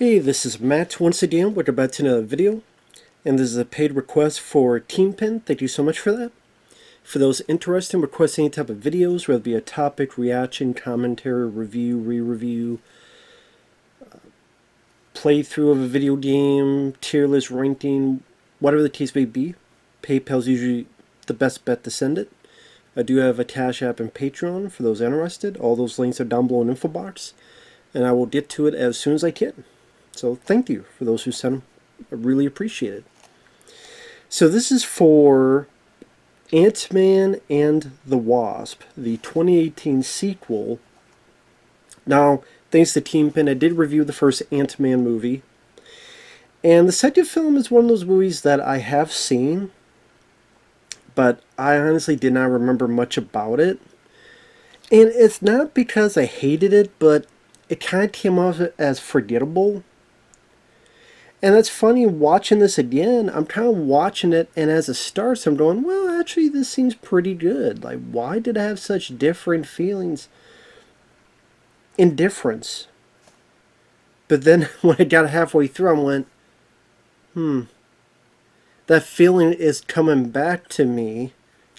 Hey, this is Matt once again with about another video, and this is a paid request for Kingpin. Thank you so much for that. For those interested in requesting any type of videos, whether it be a topic, reaction, commentary, review, re-review, playthrough of a video game, tier list ranking, whatever the case may be, PayPal is usually the best bet to send it. I do have a CashApp and Patreon for those interested. All those links are down below in the info box, and I will get to it as soon as I can. So thank you for those who sent them. I really appreciate it. So this is for Ant-Man and the Wasp, the 2018 sequel. Now, thanks to Kingpin, I did review the first Ant-Man movie. And the second film is one of those movies that I have seen, but I honestly did not remember much about it. And it's not because I hated it, but it kind of came off as forgettable. And that's funny, watching this again, I'm kind of watching it, and as it starts, I'm going, well, actually, this seems pretty good. Like, why did I have such different feelings? Indifference. But then, when I got halfway through, I went, that feeling is coming back to me,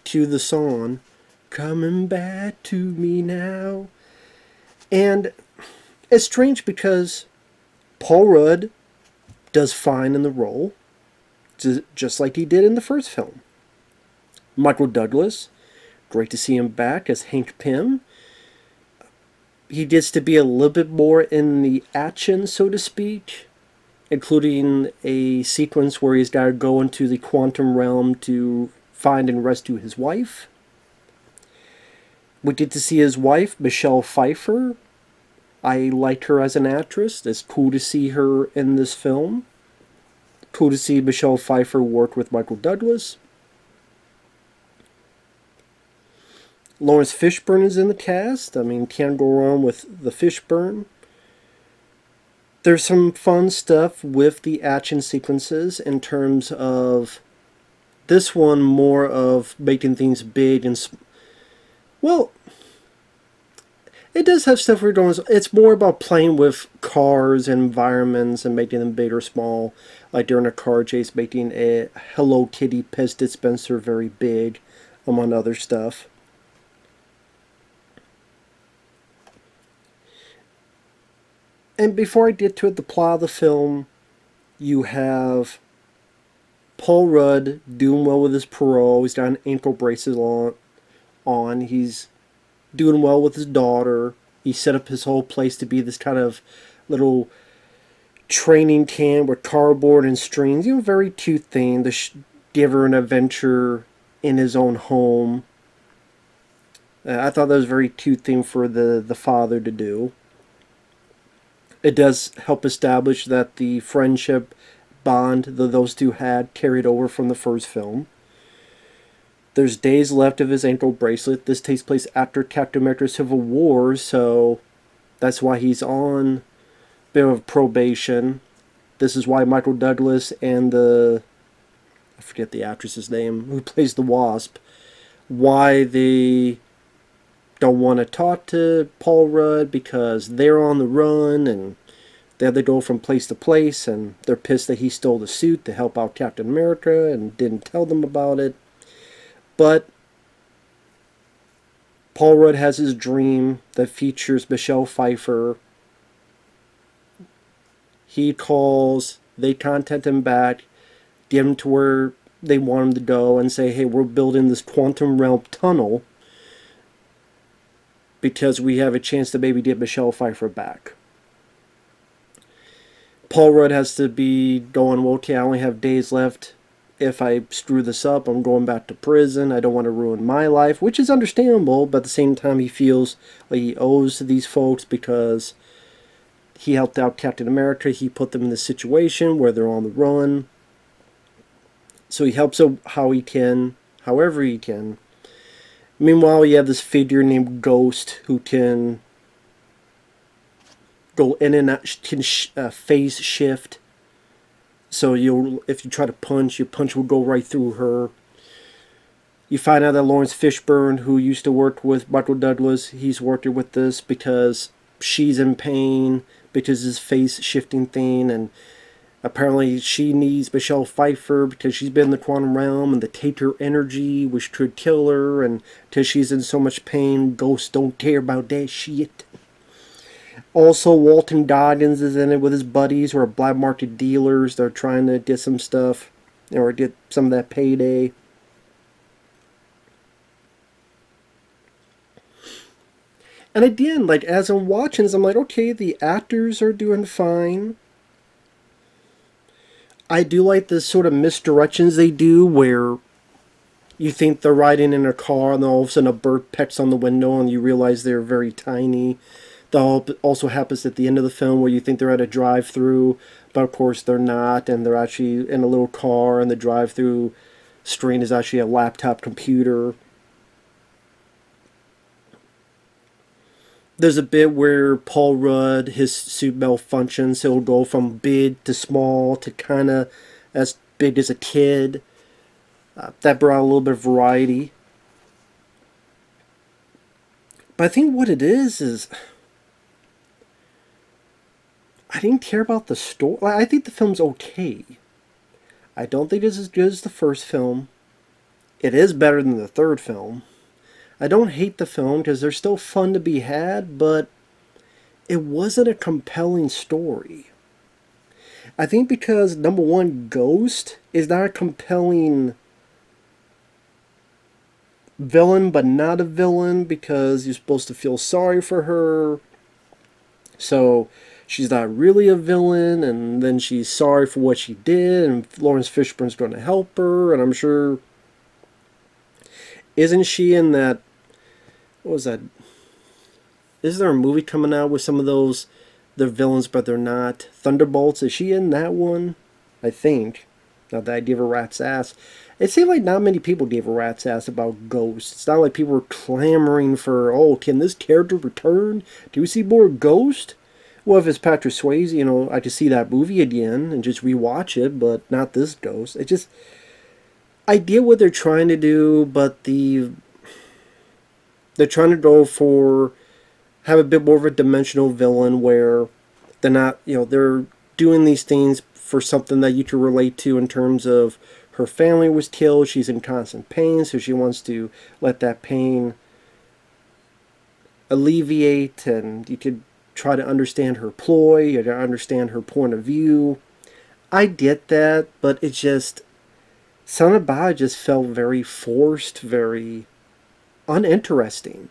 to the song, coming back to me now. And it's strange because Paul Rudd does fine in the role, just like he did in the first film. Michael Douglas, great to see him back as Hope Pym. He gets to be a little bit more in the action, so to speak, including a sequence where he's got to go into the quantum realm to find and rescue his wife. We get to see his wife, Michelle Pfeiffer. I liked her as an actress. It's cool to see her in this film. Cool to see Michelle Pfeiffer work with Michael Douglas. Laurence Fishburne is in the cast. I mean, can't go wrong with the Fishburne. There's some fun stuff with the action sequences in terms of this one more of making things big and well, it does have stuff we're doing. It's more about playing with cars and environments and making them big or small. Like during a car chase, making a Hello Kitty piss dispenser very big, among other stuff. And before I get to it, the plot of the film, you have Paul Rudd doing well with his parole. He's got an ankle bracelet on. He's doing well with his daughter. He set up his whole place to be this kind of little training camp with cardboard and strings. You know, very cute thing to give her an adventure in his own home. I thought that was a very cute thing for the father to do. It does help establish that the friendship bond that those two had carried over from the first film. There's days left of his ankle bracelet. This takes place after Captain America Civil War, so that's why he's on a bit of probation. This is why Michael Douglas and I forget the actress's name, who plays the Wasp, why they don't want to talk to Paul Rudd, because they're on the run and they have to go from place to place, and they're pissed that he stole the suit to help out Captain America and didn't tell them about it. But Paul Rudd has his dream that features Michelle Pfeiffer. He calls, they contact him back, get him to where they want him to go, and say, hey, we're building this quantum realm tunnel because we have a chance to maybe get Michelle Pfeiffer back. Paul Rudd has to be going, well, okay, I only have days left. If I screw this up, I'm going back to prison. I don't want to ruin my life, which is understandable, but at the same time, he feels like he owes to these folks because he helped out Captain America. He put them in this situation where they're on the run. So he helps out how he can, however he can. Meanwhile, you have this figure named Ghost who can go in and out, can phase shift. So if you try to punch, your punch will go right through her. You find out that Laurence Fishburne, who used to work with Michael Douglas, he's working with this because she's in pain. because his face shifting thing, and apparently she needs Michelle Pfeiffer because she's been in the quantum realm and the Tater energy which could kill her, and till she's in so much pain, ghosts don't care about that shit. Also, Walton Goggins is in it with his buddies who are black market dealers. They're trying to get some stuff, or get some of that payday. And again, like, as I'm watching this, I'm like, okay, the actors are doing fine. I do like the sort of misdirections they do where you think they're riding in a car and then all of a sudden a bird pecks on the window and you realize they're very tiny. That also happens at the end of the film where you think they're at a drive-through, but of course they're not, and they're actually in a little car, and the drive-through screen is actually a laptop computer. There's a bit where Paul Rudd, his suit malfunctions. He'll go from big to small to kind of as big as a kid. That brought a little bit of variety. But I think what it is I didn't care about the story. I think the film's okay. I don't think it's as good as the first film. It is better than the third film. I don't hate the film because they're still fun to be had, but it wasn't a compelling story. I think because, number one, Ghost is not a compelling villain, but not a villain, because you're supposed to feel sorry for her. So she's not really a villain, and then she's sorry for what she did, and Laurence Fishburne's going to help her, and I'm sure... Isn't she in that... What was that? Is there a movie coming out with some of those... They're villains, but they're not. Thunderbolts, is she in that one? I think. Not that I give a rat's ass. It seemed like not many people gave a rat's ass about Ghost. It's not like people were clamoring for, oh, can this character return? Do we see more Ghost? Well, if it's Patrick Swayze, I could see that movie again and just rewatch it, but not this Ghost. It just... I get what they're trying to do, but they're trying to go for... have a bit more of a dimensional villain where they're not, they're doing these things for something that you can relate to in terms of her family was killed, she's in constant pain, so she wants to let that pain alleviate, and you could try to understand her ploy, you gotta understand her point of view. I get that, but it just... something about it just felt very forced, very uninteresting.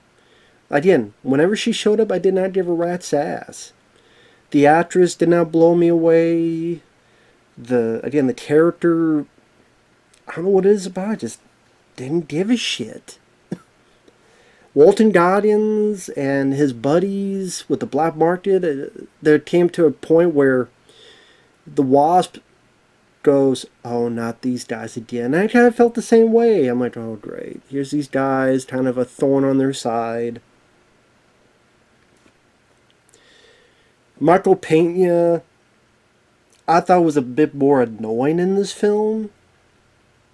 Again, whenever she showed up, I did not give a rat's ass. The actress did not blow me away. The character, I don't know what it is about, I just didn't give a shit. Walton Goggins and his buddies with the black market, there came to a point where the Wasp goes, oh, not these guys again. And I kind of felt the same way. I'm like, oh, great. Here's these guys, kind of a thorn on their side. Michael Peña, I thought was a bit more annoying in this film.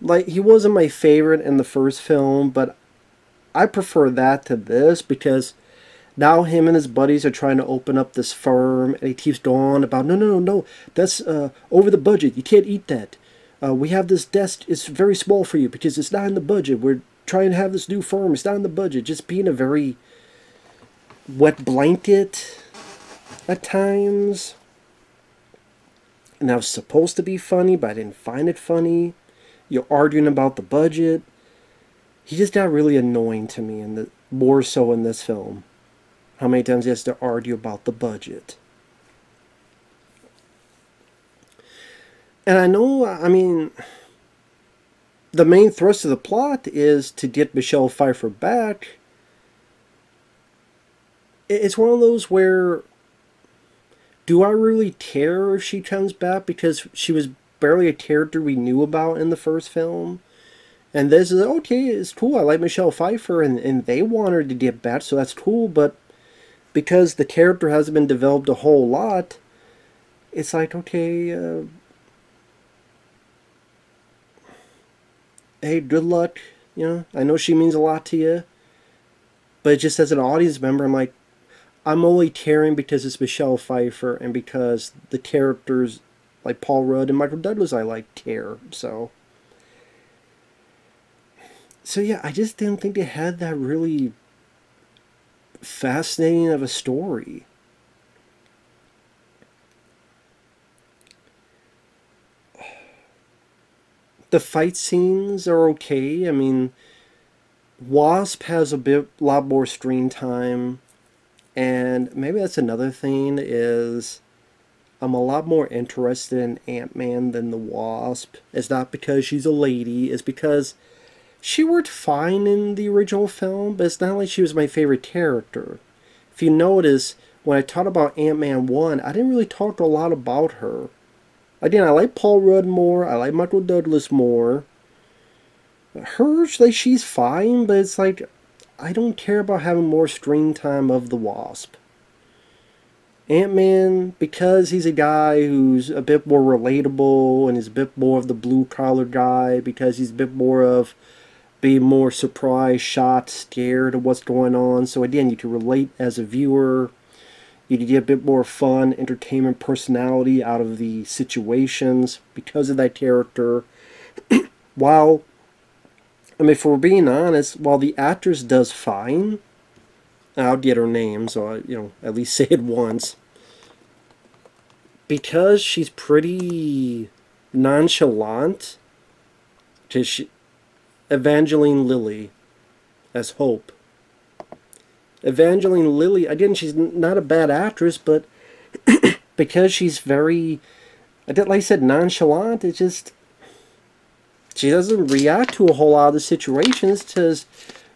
Like, he wasn't my favorite in the first film, but I prefer that to this, because now him and his buddies are trying to open up this firm, and he keeps going on about, no, that's over the budget. You can't eat that. We have this desk, it's very small for you because it's not in the budget. We're trying to have this new firm, it's not in the budget. Just being a very wet blanket at times. And that was supposed to be funny, but I didn't find it funny. You're arguing about the budget. He just got really annoying to me, more so in this film. How many times he has to argue about the budget. And I know, the main thrust of the plot is to get Michelle Pfeiffer back. It's one of those where, do I really care if she comes back? Because she was barely a character we knew about in the first film. And this is, okay, it's cool, I like Michelle Pfeiffer, and they want her to get back, so that's cool, but because the character hasn't been developed a whole lot, it's like, okay, hey, good luck, I know she means a lot to you, but just as an audience member, I'm like, I'm only tearing because it's Michelle Pfeiffer and because the characters like Paul Rudd and Michael Douglas I like tear. So yeah, I just didn't think they had that really fascinating of a story. The fight scenes are okay. I mean, Wasp has lot more screen time, and maybe that's another thing is I'm a lot more interested in Ant-Man than the Wasp. It's not because she's a lady, it's because she worked fine in the original film, but it's not like she was my favorite character. If you notice, when I talked about Ant-Man 1, I didn't really talk a lot about her. Again, I like Paul Rudd more, I like Michael Douglas more. Her, like, she's fine, but it's like, I don't care about having more screen time of the Wasp. Ant-Man, because he's a guy who's a bit more relatable and is a bit more of the blue-collar guy, because he's a bit more of being more surprised, shocked, scared of what's going on. So again, you can relate as a viewer. You can get a bit more fun, entertainment, personality out of the situations because of that character. While, I mean, if we're being honest, while the actress does fine, I'll get her name, so I, at least say it once. Because she's pretty nonchalant, Evangeline Lilly as Hope. Evangeline Lilly, again, she's not a bad actress, but because she's very, like I said, nonchalant, it just, she doesn't react to a whole lot of the situations because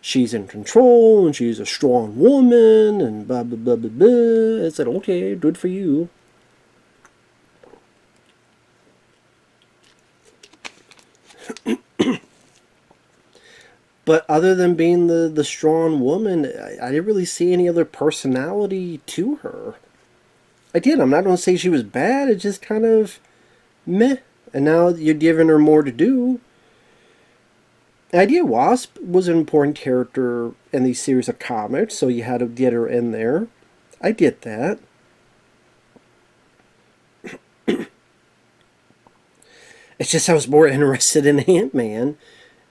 she's in control and she's a strong woman and blah, blah, blah, blah, blah. It's like, okay, good for you. But other than being the strong woman, I didn't really see any other personality to her. I'm not going to say she was bad, it's just kind of meh. And now you're giving her more to do. Wasp was an important character in these series of comics, so you had to get her in there. I get that. It's just I was more interested in Ant-Man,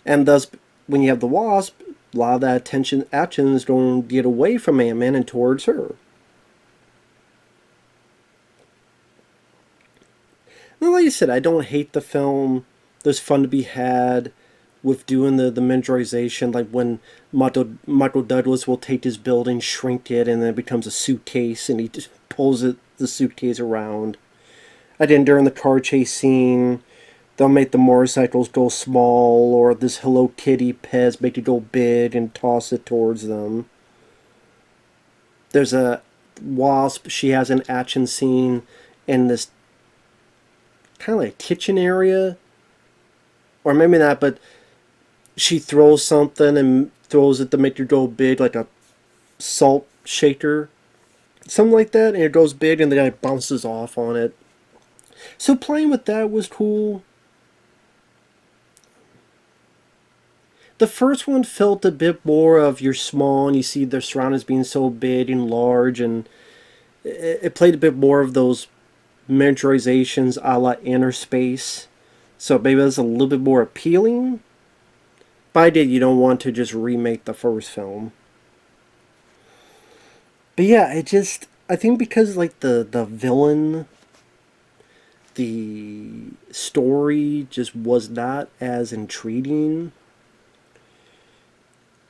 and thus, when you have the Wasp, a lot of that action is going to get away from Ant-Man and towards her. And like I said, I don't hate the film. There's fun to be had with doing the miniaturization, like when Michael Douglas will take his building, shrink it, and then it becomes a suitcase, and he just pulls the suitcase around. During the car chase scene, they'll make the motorcycles go small, or this Hello Kitty Pez make it go big and toss it towards them. There's a Wasp, she has an action scene in this kind of like kitchen area, or maybe not, but she throws something and throws it to make it go big, like a salt shaker, something like that, and it goes big and the guy bounces off on it. So playing with that was cool. The first one felt a bit more of you're small and you see their surroundings being so big and large, and it played a bit more of those miniaturizations a la Inner Space. So maybe that's a little bit more appealing. But you don't want to just remake the first film. But yeah, I think because like the villain, the story just was not as intriguing.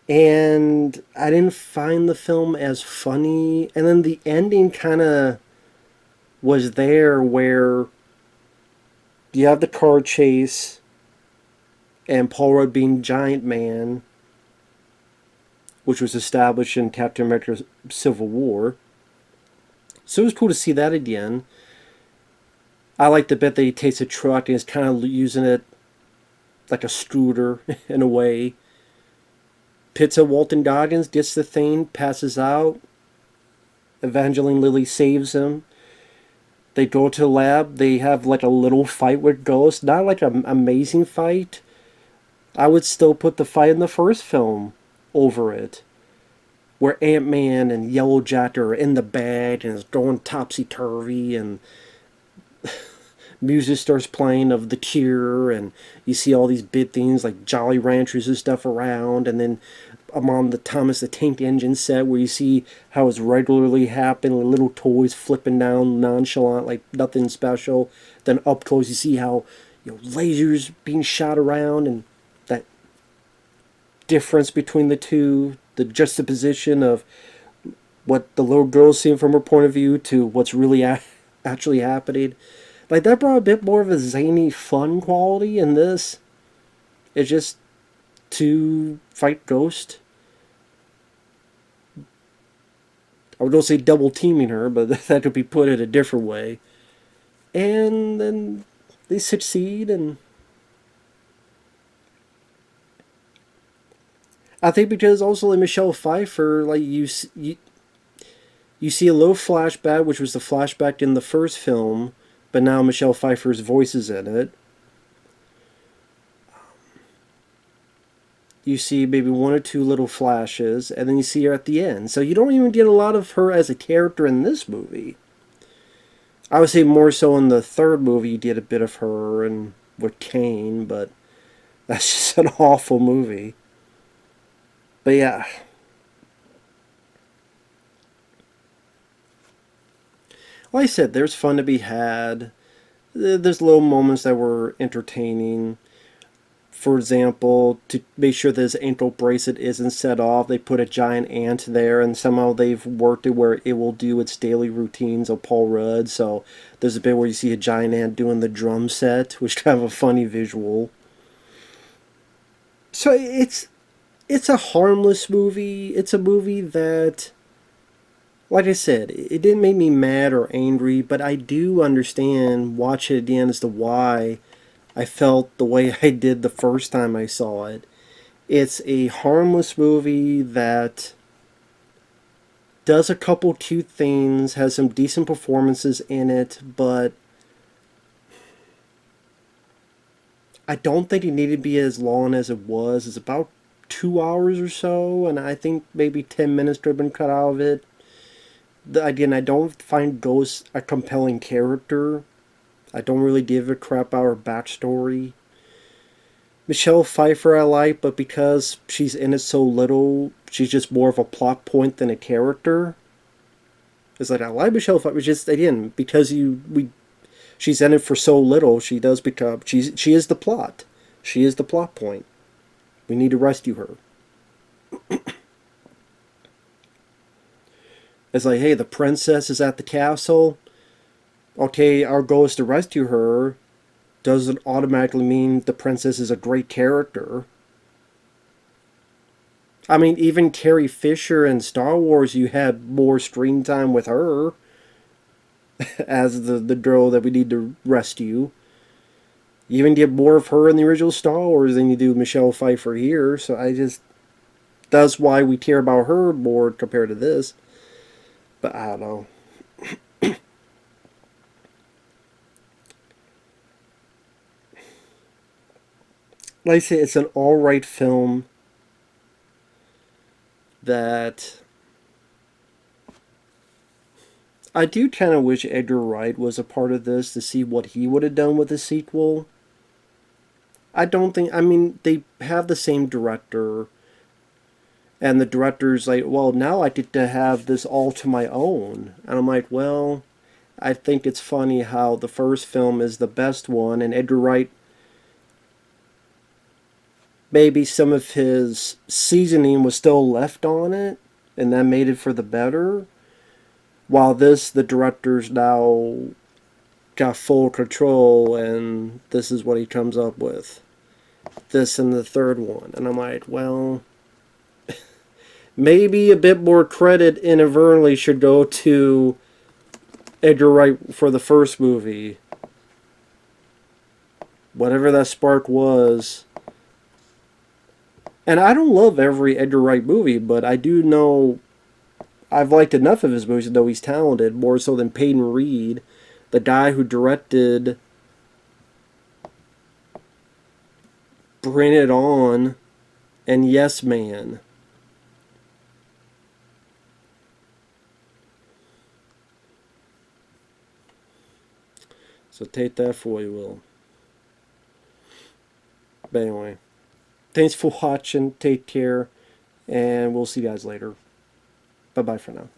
And I didn't find the film as funny. And then the ending kind of was there where you have the car chase and Paul Rudd being Giant Man, which was established in Captain America Civil War. So it was cool to see that again. I like the bit that he takes a truck and is kind of using it like a scooter in a way. Pits at Walton Goggins, gets the thing, passes out. Evangeline Lilly saves him. They go to the lab. They have like a little fight with Ghost. Not like an amazing fight. I would still put the fight in the first film over it. where Ant-Man and Yellowjacket are in the bed and it's going topsy-turvy, and music starts playing of The Cure, and you see all these big things like Jolly Ranchers and stuff around, and then I'm on the Thomas the Tank Engine set where you see how it's regularly happening, little toys flipping down nonchalant like nothing special. Then up close you see how, lasers being shot around, and that difference between the two, the juxtaposition of what the little girl's seeing from her point of view to what's really actually happening. Like, that brought a bit more of a zany, fun quality in this. It's just to fight Ghost. I would don't say double teaming her, but that could be put in a different way. And then they succeed, and I think because also like Michelle Pfeiffer, like you see a little flashback, which was the flashback in the first film, but now Michelle Pfeiffer's voice is in it. You see maybe one or two little flashes, and then you see her at the end. So you don't even get a lot of her as a character in this movie. I would say more so in the third movie you get a bit of her and with Kane, but that's just an awful movie. But yeah. Like I said, there's fun to be had. There's little moments that were entertaining. For example, to make sure this ankle bracelet isn't set off, they put a giant ant there, and somehow they've worked it where it will do its daily routines of Paul Rudd. So there's a bit where you see a giant ant doing the drum set, which kind of a funny visual. So it's a harmless movie. It's a movie that, like I said, it didn't make me mad or angry, but I do understand, watch it again, as to why I felt the way I did the first time I saw it. It's a harmless movie that does a couple cute things, has some decent performances in it, but I don't think it needed to be as long as it was. It's about 2 hours or so, and I think maybe 10 minutes could have been cut out of it. Again, I don't find Ghost a compelling character. I don't really give a crap about her backstory. Michelle Pfeiffer I like, but because she's in it so little, she's just more of a plot point than a character. It's like, I like Michelle Pfeiffer, just, again, because she's in it for so little, she does become, she is the plot. She is the plot point. We need to rescue her. It's like, hey, the princess is at the castle. Okay, our goal is to rescue her. Doesn't automatically mean the princess is a great character. I mean, even Carrie Fisher in Star Wars, you had more screen time with her as the girl that we need to rescue. You even get more of her in the original Star Wars than you do Michelle Pfeiffer here, so that's why we care about her more compared to this. But I don't know. Like I say, it's an alright film that I do kind of wish Edgar Wright was a part of this to see what he would have done with the sequel. I don't think, I mean, they have the same director, and the director's like, well, now I get to have this all to my own. And I'm like, well, I think it's funny how the first film is the best one, and Edgar Wright, maybe some of his seasoning was still left on it, and that made it for the better. While this, the director's now got full control, and this is what he comes up with. This and the third one. And I'm like, well, maybe a bit more credit inadvertently should go to Edgar Wright for the first movie. Whatever that spark was. And I don't love every Edgar Wright movie, but I do know I've liked enough of his movies to know he's talented, more so than Peyton Reed, the guy who directed Bring It On and Yes Man. So take that for what you will. But anyway, thanks for watching. Take care. And we'll see you guys later. Bye-bye for now.